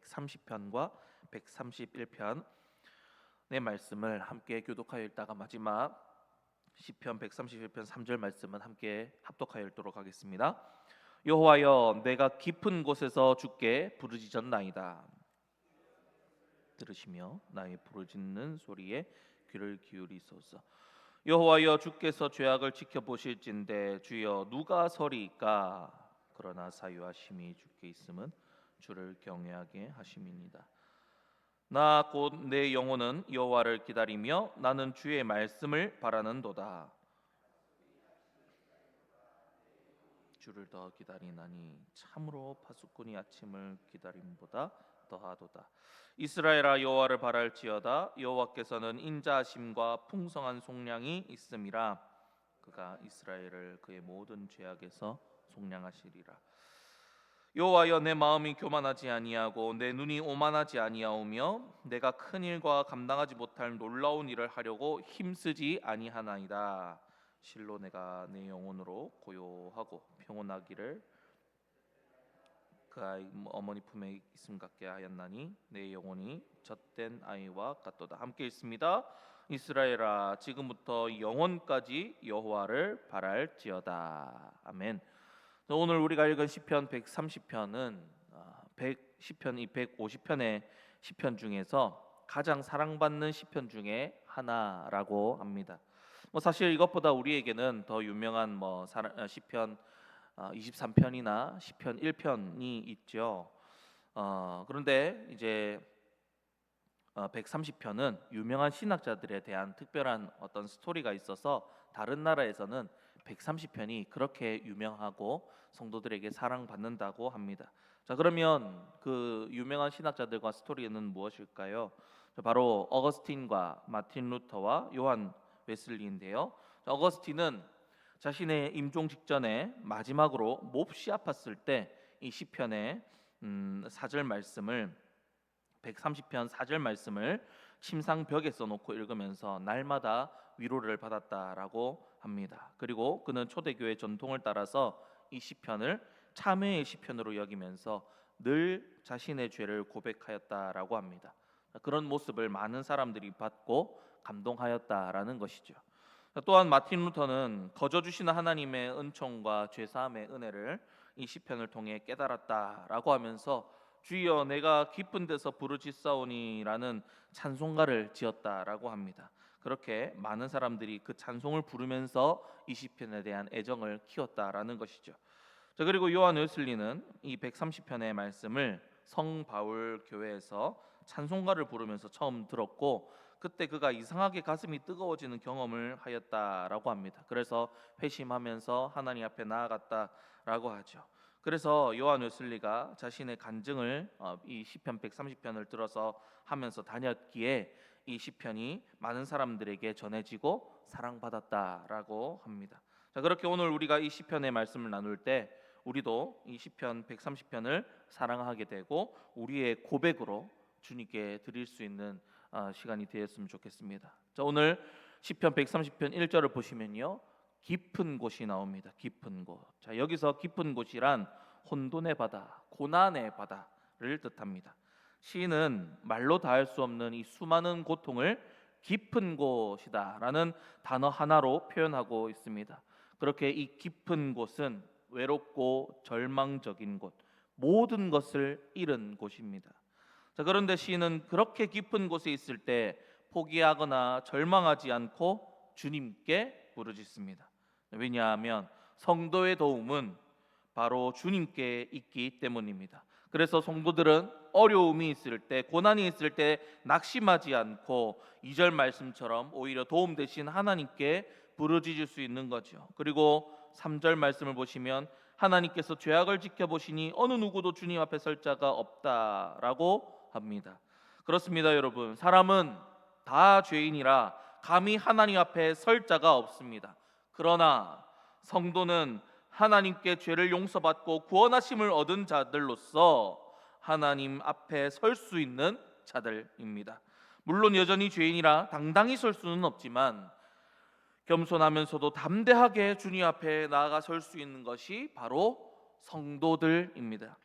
130편과 131편 의 말씀을 함께 교독하여 읽다가 마지막 시편 131편 3절 말씀은 함께 합독하여 읽도록 하겠습니다. 여호와여, 내가 깊은 곳에서 주께 부르짖었나이다. 들으시며 나의 부르짖는 소리에 귀를 기울이소서. 여호와여, 주께서 죄악을 지켜보실진대 주여 누가 서리이까? 그러나 사유하심이 주께 있음은 주를 경외하게 하심이니이다. 나 곧 내 영혼은 여호와를 기다리며 나는 주의 말씀을 바라는도다. 주를 더 기다리나니 참으로 파수꾼이 아침을 기다림보다 더하도다. 이스라엘아, 여호와를 바랄지어다. 여호와께서는 인자하심과 풍성한 속량이 있음이라. 그가 이스라엘을 그의 모든 죄악에서 속량하시리라. 여호와여, 내 마음이 교만하지 아니하고 내 눈이 오만하지 아니하오며 내가 큰 일과 감당하지 못할 놀라운 일을 하려고 힘쓰지 아니하나이다. 실로 내가 내 영혼으로 고요하고 평온하기를 그 아이 어머니 품에 있음 같게 하였나니 내 영혼이 젖된 아이와 같도다. 함께 읽습니다. 이스라엘아, 지금부터 영원까지 여호와를 바랄지어다. 아멘. 오늘 우리가 읽은 시편 130편은 시편 150편의 시편 중에서 가장 사랑받는 시편 중에 하나라고 합니다. 사실 이것보다 우리에게는 더 유명한 시편 23편이나 시편 1편이 있죠. 그런데 이제 130편은 유명한 신학자들에 대한 특별한 어떤 스토리가 있어서 다른 나라에서는 130편이 그렇게 유명하고 성도들에게 사랑받는다고 합니다. 자, 그러면 그 유명한 신학자들과 스토리는 무엇일까요? 바로 어거스틴과 마틴 루터와 요한 웨슬리인데요. 어거스틴은 자신의 임종 직전에 마지막으로 몹시 아팠을 때 이 시편의 4절 말씀을 130편 4절 말씀을 침상벽에 써놓고 읽으면서 날마다 위로를 받았다라고 합니다. 그리고 그는 초대교회 전통을 따라서 이 시편을 참회의 시편으로 여기면서 늘 자신의 죄를 고백하였다라고 합니다. 그런 모습을 많은 사람들이 받고 감동하였다라는 것이죠. 또한 마틴 루터는 거저 주시는 하나님의 은총과 죄사함의 은혜를 이 시편을 통해 깨달았다라고 하면서 주여 내가 깊은 데서 부르짖사오니라는 찬송가를 지었다라고 합니다. 그렇게 많은 사람들이 그 찬송을 부르면서 이 시편에 대한 애정을 키웠다라는 것이죠. 자, 그리고 요한 웨슬리는 이 130편의 말씀을 성 바울 교회에서 찬송가를 부르면서 처음 들었고 그때 그가 이상하게 가슴이 뜨거워지는 경험을 하였다라고 합니다. 그래서 회심하면서 하나님 앞에 나아갔다라고 하죠. 그래서 요한 웨슬리가 자신의 간증을 이 시편 130편을 들어서 하면서 다녔기에 이 시편이 많은 사람들에게 전해지고 사랑받았다라고 합니다. 자, 그렇게 오늘 우리가 이 시편의 말씀을 나눌 때 우리도 이 시편 130편을 사랑하게 되고 우리의 고백으로 주님께 드릴 수 있는 시간이 되었으면 좋겠습니다. 자, 오늘 시편 130편 1절을 보시면요, 깊은 곳이 나옵니다. 깊은 곳. 자, 여기서 깊은 곳이란 혼돈의 바다, 고난의 바다를 뜻합니다. 시인은 말로 다할 수 없는 이 수많은 고통을 깊은 곳이다라는 단어 하나로 표현하고 있습니다. 그렇게 이 깊은 곳은 외롭고 절망적인 곳, 모든 것을 잃은 곳입니다. 자, 그런데 시인은 그렇게 깊은 곳에 있을 때 포기하거나 절망하지 않고 주님께 부르짖습니다. 왜냐하면 성도의 도움은 바로 주님께 있기 때문입니다. 그래서 성도들은 어려움이 있을 때, 고난이 있을 때 낙심하지 않고 2절 말씀처럼 오히려 도움 대신 하나님께 부르짖을 수 있는 거죠. 그리고 3절 말씀을 보시면 하나님께서 죄악을 지켜보시니 어느 누구도 주님 앞에 설 자가 없다라고 합니다. 그렇습니다, 여러분. 사람은 다 죄인이라 감히 하나님 앞에 설 자가 없습니다. 그러나 성도는 하나님께 죄를 용서받고 구원하심을 얻은 자들로서 하나님 앞에 설 수 있는 자들입니다. 물론 여전히 죄인이라 당당히 설 수는 없지만 겸손하면서도 담대하게 주님 앞에 나아가 설 수 있는 것이 바로 성도들입니다.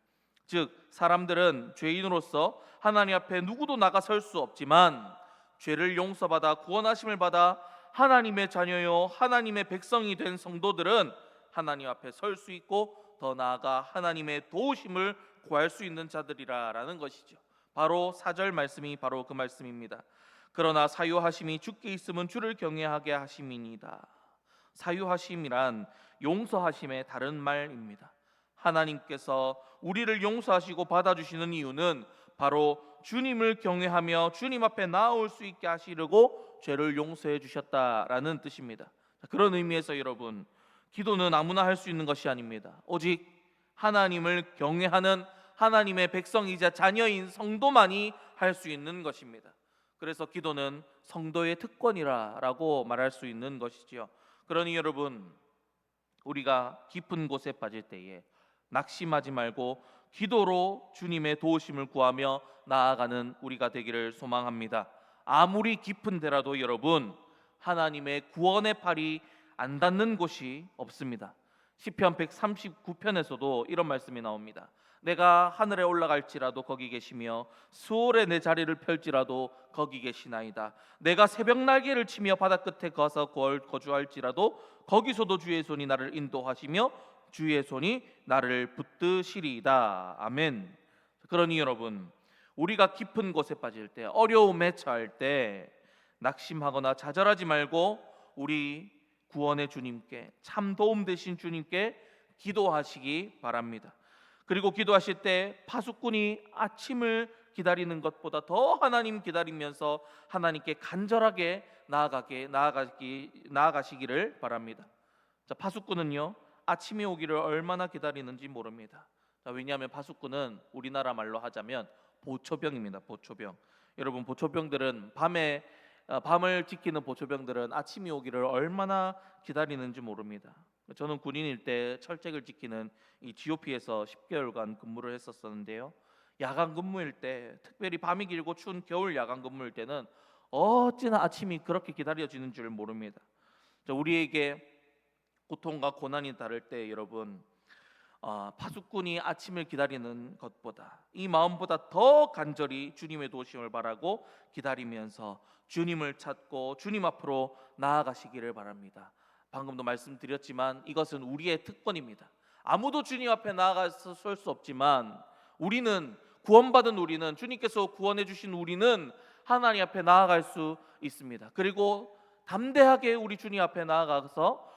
즉 사람들은 죄인으로서 하나님 앞에 누구도 나가설 수 없지만 죄를 용서받아 구원하심을 받아 하나님의 자녀요 하나님의 백성이 된 성도들은 하나님 앞에 설 수 있고 더 나아가 하나님의 도우심을 구할 수 있는 자들이라라는 것이죠. 바로 4절 말씀이 바로 그 말씀입니다. 그러나 사유하심이 주께 있으면 주를 경외하게 하심이니이다. 사유하심이란 용서하심의 다른 말입니다. 하나님께서 우리를 용서하시고 받아주시는 이유는 바로 주님을 경외하며 주님 앞에 나아올 수 있게 하시려고 죄를 용서해 주셨다라는 뜻입니다. 그런 의미에서 여러분, 기도는 아무나 할 수 있는 것이 아닙니다. 오직 하나님을 경외하는 하나님의 백성이자 자녀인 성도만이 할 수 있는 것입니다. 그래서 기도는 성도의 특권이라고 말할 수 있는 것이지요. 그러니 여러분, 우리가 깊은 곳에 빠질 때에 낙심하지 말고 기도로 주님의 도우심을 구하며 나아가는 우리가 되기를 소망합니다. 아무리 깊은 데라도 여러분, 하나님의 구원의 팔이 안 닿는 곳이 없습니다. 시편 139편에서도 이런 말씀이 나옵니다. 내가 하늘에 올라갈지라도 거기 계시며 수월에 내 자리를 펼지라도 거기 계시나이다. 내가 새벽 날개를 치며 바다 끝에 가서 거주할지라도 거기서도 주의 손이 나를 인도하시며 주의 손이 나를 붙드시리이다. 아멘. 그러니 여러분, 우리가 깊은 곳에 빠질 때, 어려움에 처할 때 낙심하거나 좌절하지 말고 우리 구원의 주님께, 참 도움 되신 주님께 기도하시기 바랍니다. 그리고 기도하실 때 파수꾼이 아침을 기다리는 것보다 더 하나님 기다리면서 하나님께 간절하게 나아가시기를 바랍니다. 자, 파수꾼은요, 아침이 오기를 얼마나 기다리는지 모릅니다. 자, 왜냐하면 파수꾼은 우리나라 말로 하자면 보초병입니다. 보초병. 여러분, 보초병들은 밤을 지키는 보초병들은 아침이 오기를 얼마나 기다리는지 모릅니다. 저는 군인일 때 철책을 지키는 이 GOP에서 10개월간 근무를 했었는데요. 야간 근무일 때, 특별히 밤이 길고 추운 겨울 야간 근무일 때는 어찌나 아침이 그렇게 기다려지는 줄 모릅니다. 우리에게 고통과 고난이 따를 때 여러분, 파수꾼이 아침을 기다리는 것보다, 이 마음보다 더 간절히 주님의 도우심을 바라고 기다리면서 주님을 찾고 주님 앞으로 나아가시기를 바랍니다. 방금도 말씀드렸지만 이것은 우리의 특권입니다. 아무도 주님 앞에 나아가서 설 수 없지만 우리는, 구원받은 우리는, 주님께서 구원해 주신 우리는 하나님 앞에 나아갈 수 있습니다. 그리고 담대하게 우리 주님 앞에 나아가서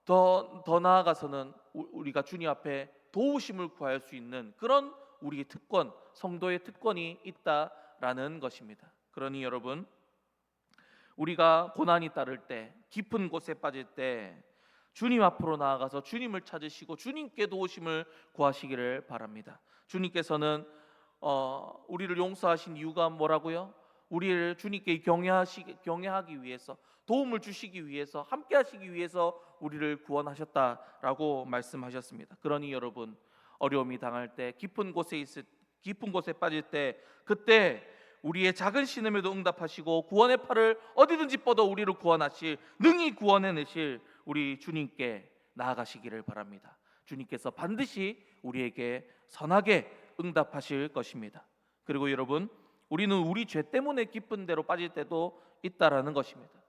더 나아가서는 우리가 주님 앞에 도우심을 구할 수 있는 그런 우리의 특권, 성도의 특권이 있다라는 것입니다. 그러니 여러분, 우리가 고난이 따를 때, 깊은 곳에 빠질 때 주님 앞으로 나아가서 주님을 찾으시고 주님께 도우심을 구하시기를 바랍니다. 주님께서는 우리를 용서하신 이유가 뭐라고요? 우리를 주님께 경외하기 위해서, 도움을 주시기 위해서, 함께 하시기 위해서 우리를 구원하셨다라고 말씀하셨습니다. 그러니 여러분, 어려움이 당할 때, 깊은 곳에 빠질 때, 그때 우리의 작은 신음에도 응답하시고 구원의 팔을 어디든지 뻗어 우리를 구원하실, 능히 구원해내실 우리 주님께 나아가시기를 바랍니다. 주님께서 반드시 우리에게 선하게 응답하실 것입니다. 그리고 여러분, 우리는 우리 죄 때문에 깊은 데로 빠질 때도 있다라는 것입니다.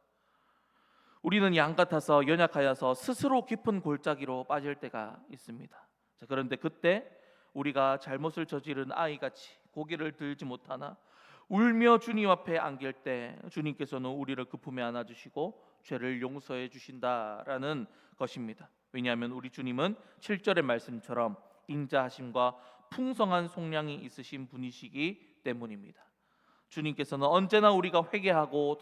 우리는 양 같아서 연약하여서 스스로 깊은 골짜기로 빠질 때가 있습니다. 자, 그런데 그때 우리가 잘못을 저지른 아이같이 고개를 들지 못하나 울며 주님 앞에 안길 때 주님께서는 우리를 그 품에 안아주시고 죄를 용서해 주신다라는 것입니다. 왜냐하면 우리 주님은 7절의 말씀처럼 인자하심과 풍성한 속량이 있으신 분이시기 때문입니다. 주님께서는 언제나 우리가 회개하고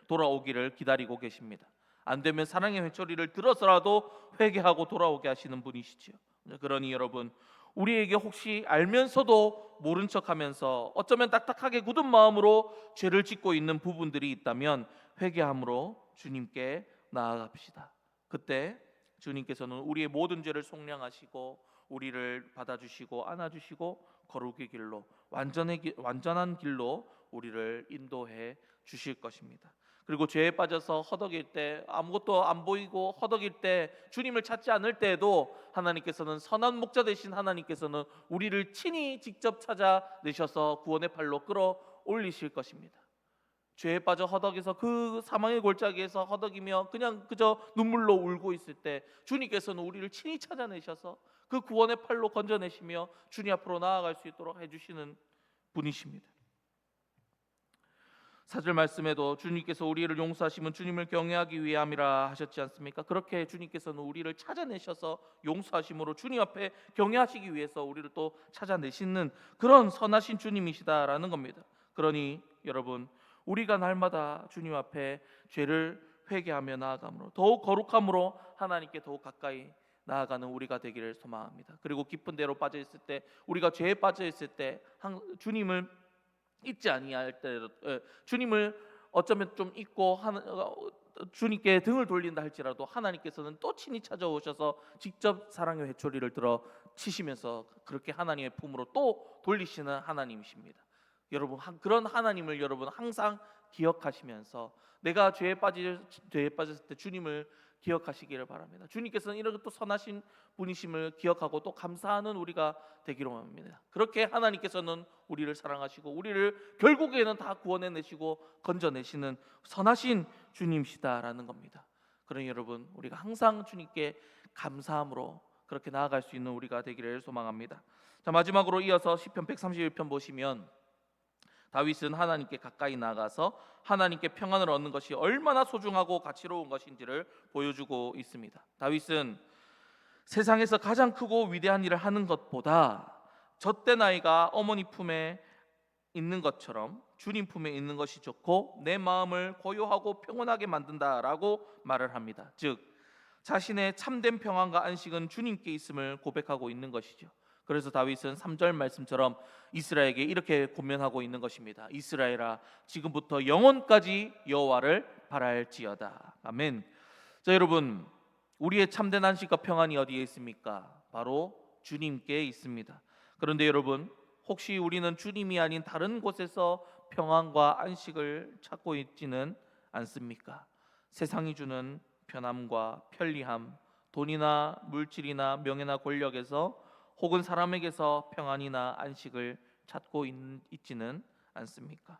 돌아오기를 기다리고 계십니다. 안 되면 사랑의 회초리를 들어서라도 회개하고 돌아오게 하시는 분이시죠. 그러니 여러분, 우리에게 혹시 알면서도 모른 척하면서 어쩌면 딱딱하게 굳은 마음으로 죄를 짓고 있는 부분들이 있다면 회개함으로 주님께 나아갑시다. 그때 주님께서는 우리의 모든 죄를 속량하시고 우리를 받아주시고 안아주시고 거룩의 길로, 완전한 길로 우리를 인도해 주실 것입니다. 그리고 죄에 빠져서 허덕일 때, 아무것도 안 보이고 허덕일 때, 주님을 찾지 않을 때에도 하나님께서는, 선한 목자 되신 하나님께서는 우리를 친히 직접 찾아내셔서 구원의 팔로 끌어올리실 것입니다. 죄에 빠져 허덕여서 그 사망의 골짜기에서 허덕이며 그냥 그저 눈물로 울고 있을 때, 주님께서는 우리를 친히 찾아내셔서 그 구원의 팔로 건져내시며 주님 앞으로 나아갈 수 있도록 해주시는 분이십니다. 4절 말씀에도 주님께서 우리를 용서하시면 주님을 경외하기 위함이라 하셨지 않습니까? 그렇게 주님께서는 우리를 찾아내셔서 용서하심으로 주님 앞에 경외하시기 위해서 우리를 또 찾아내시는 그런 선하신 주님이시다라는 겁니다. 그러니 여러분, 우리가 날마다 주님 앞에 죄를 회개하며 나아감으로, 더욱 거룩함으로 하나님께 더욱 가까이 나아가는 우리가 되기를 소망합니다. 그리고 깊은 데로 빠져 있을 때, 우리가 죄에 빠져 있을 때 주님을 잊지 아니할 때, 주님을 어쩌면 좀 잊고 주님께 등을 돌린다 할지라도 하나님께서는 또 친히 찾아오셔서 직접 사랑의 회초리를 들어 치시면서 그렇게 하나님의 품으로 또 돌리시는 하나님이십니다. 여러분, 그런 하나님을 여러분 항상 기억하시면서 내가 죄에 빠졌을 때 주님을 기억하시기를 바랍니다. 주님께서는 이런 또 선하신 분이심을 기억하고 또 감사하는 우리가 되기로 합니다. 그렇게 하나님께서는 우리를 사랑하시고 우리를 결국에는 다 구원해내시고 건져내시는 선하신 주님이시다라는 겁니다. 그러니 여러분, 우리가 항상 주님께 감사함으로 그렇게 나아갈 수 있는 우리가 되기를 소망합니다. 자, 마지막으로 이어서 시편 131편 보시면 다윗은 하나님께 가까이 나가서 하나님께 평안을 얻는 것이 얼마나 소중하고 가치로운 것인지를 보여주고 있습니다. 다윗은 세상에서 가장 크고 위대한 일을 하는 것보다 젖된 아이가 어머니 품에 있는 것처럼 주님 품에 있는 것이 좋고 내 마음을 고요하고 평온하게 만든다라고 말을 합니다. 즉 자신의 참된 평안과 안식은 주님께 있음을 고백하고 있는 것이죠. 그래서 다윗은 3절 말씀처럼 이스라엘에게 이렇게 권면하고 있는 것입니다. 이스라엘아, 지금부터 영원까지 여호와를 바랄지어다. 아멘. 자, 여러분, 우리의 참된 안식과 평안이 어디에 있습니까? 바로 주님께 있습니다. 그런데 여러분, 혹시 우리는 주님이 아닌 다른 곳에서 평안과 안식을 찾고 있지는 않습니까? 세상이 주는 편함과 편리함, 돈이나 물질이나 명예나 권력에서 혹은 사람에게서 평안이나 안식을 찾고 있지는 않습니까?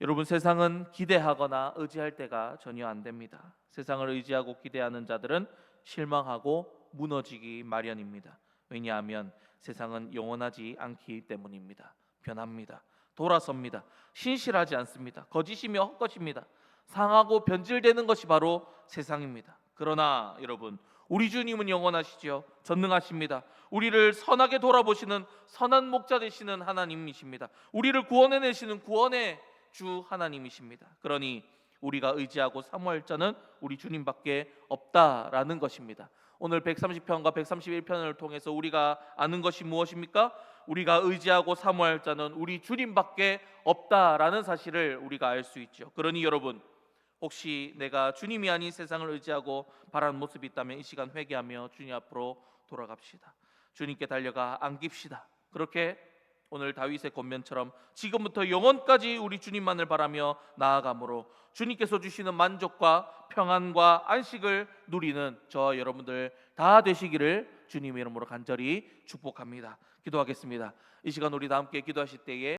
여러분, 세상은 기대하거나 의지할 때가 전혀 안 됩니다. 세상을 의지하고 기대하는 자들은 실망하고 무너지기 마련입니다. 왜냐하면 세상은 영원하지 않기 때문입니다. 변합니다. 돌아섭니다. 신실하지 않습니다. 거짓이며 헛것입니다. 상하고 변질되는 것이 바로 세상입니다. 그러나 여러분, 우리 주님은 영원하시죠. 전능하십니다. 우리를 선하게 돌아보시는 선한 목자 되시는 하나님이십니다. 우리를 구원해내시는 구원의 주 하나님이십니다. 그러니 우리가 의지하고 사모할 자는 우리 주님밖에 없다라는 것입니다. 오늘 130편과 131편을 통해서 우리가 아는 것이 무엇입니까? 우리가 의지하고 사모할 자는 우리 주님밖에 없다라는 사실을 우리가 알 수 있죠. 그러니 여러분, 혹시 내가 주님이 아닌 세상을 의지하고 바라는 모습이 있다면 이 시간 회개하며 주님 앞으로 돌아갑시다. 주님께 달려가 안깁시다. 그렇게 오늘 다윗의 권면처럼 지금부터 영원까지 우리 주님만을 바라며 나아감으로 주님께서 주시는 만족과 평안과 안식을 누리는 저와 여러분들 다 되시기를 주님의 이름으로 간절히 축복합니다. 기도하겠습니다. 이 시간 우리 다 함께 기도하실 때에